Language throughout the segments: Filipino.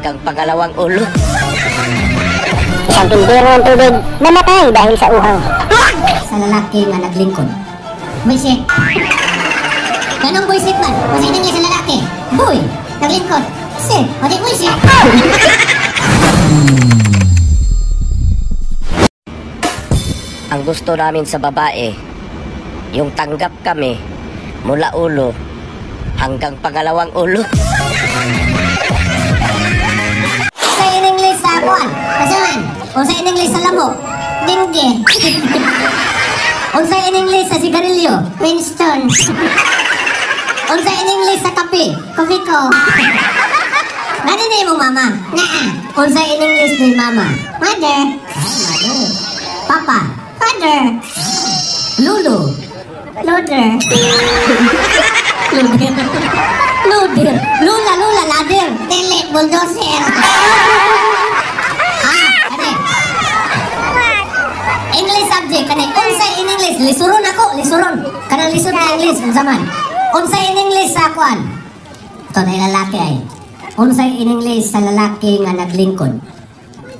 hanggang pangalawang ulo. Isang tindero ng tubig namatay dahil sa uhaw. Sa lalaki nga naglingkod. Buisit. Ganong buisit man? Kasi nang sa lalaki. Boy, naglingkod. Sit, pati buisit. Ang gusto namin sa babae, yung tanggap kami mula ulo hanggang pangalawang ulo. Sa in-English sa akuan, kasaman. O sa in-English sa lamo, dingge. O sa in-English sa sigarilyo, Winston. O sa in-English sa kape, coffee ko. Ganun mo mama? Naa. O sa in-English ni mama, mother. Mother. Papa. Father. Lulu. Loader. Loader. Loader. Lula, lula, ladder. Tele, bulldozer. Kani. English subject, kani. Unsay in English, lisuron ako, lisuron. Kanang lisod na English, unsaman. Unsay in English sa akuan. Ito na lalaki ay. Unsay in English sa lalaki nga naglingkod.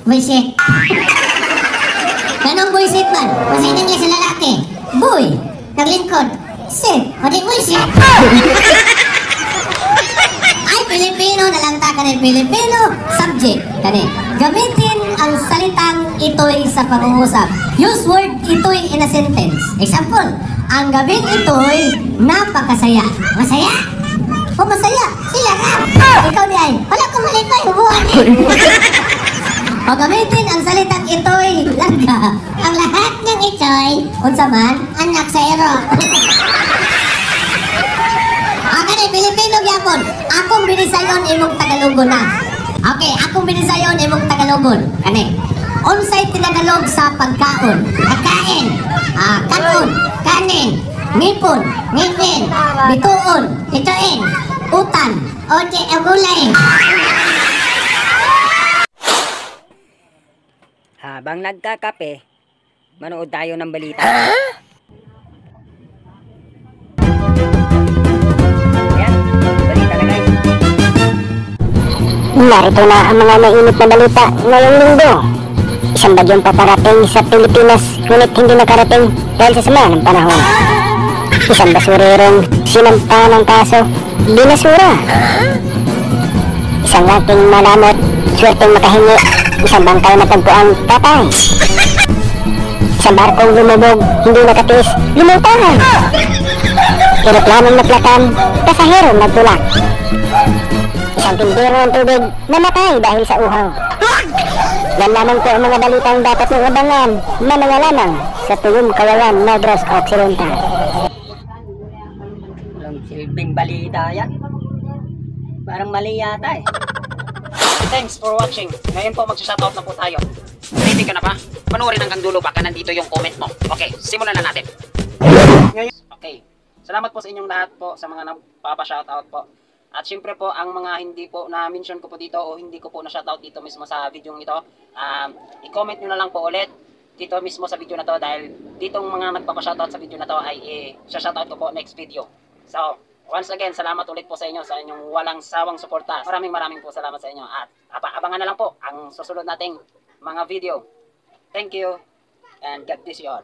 Buisit. Ganong buisit man? Kasi in English sa lalaki. Boy, naglingkod. Sit, pati buisit. Ay, Pilipino, nalangta ka ng Pilipino. Subject, kani. Gamitin ang salitang ito'y sa pag-uusap. Use word ito'y in a sentence. Example, ang gabing ito'y napakasaya. Masaya? O masaya? Sila ka. Ikaw di ay, wala kong malipay, hubuhan eh. O gamitin ang salitang ito'y langga. Ang lahat ng ito'y, unsa man, anak sa ero. Kani Pilipino gyapon. Akong binisayon imong Tagalogon na. Okay, akong binisayon imong Tagalogon. Kani. Unsay tinagalog sa pagkaon? Pagkain. Kanon, kanin, ngipon, ngipin, bituon, bituin, utan, oje, gulay. Habang nagkakape, manood tayo ng balita. Ayan, balita na guys. Narito na ang mga mainit na balita ngayong linggo. Isang bagyong paparating sa Pilipinas ngunit hindi nakarating dahil sa sama ng panahon. Isang basurerong sinampa ng kaso, binasura. Isang laking malamot, swerteng makahingi. Isang bangkay na tagpuang patay. Isang barkong lumubog, hindi nakatiis, lumutahan. Eroplanong naplatan, pasahero nagtulak. Isang tindero ng tubig namatay dahil sa uhaw. Yan lamang po ang mga balitang dapat mong abangan na mga lamang sa Tuyong Kawayan, Negros Occidental. Walang silbing balita yan. Parang mali yata eh. Thanks for watching. Ngayon po magsa-shoutout na po tayo. Ready ka na ba? Panoorin hanggang dulo baka nandito yung comment mo. Okay, simulan na natin. Okay. Salamat po sa inyong lahat po sa mga nagpapa-shoutout po. At syempre po ang mga hindi po na-mention ko po dito o hindi ko po na-shoutout dito mismo sa video ito, i-comment nyo na lang po ulit dito mismo sa video na to dahil ditong mga nagpapa-shoutout sa video na to ay i-shoutout ko po next video. So, once again, salamat ulit po sa inyo sa inyong walang sawang suporta. Maraming po salamat sa inyo at abangan na lang po ang susunod nating mga video. Thank you and God bless you all.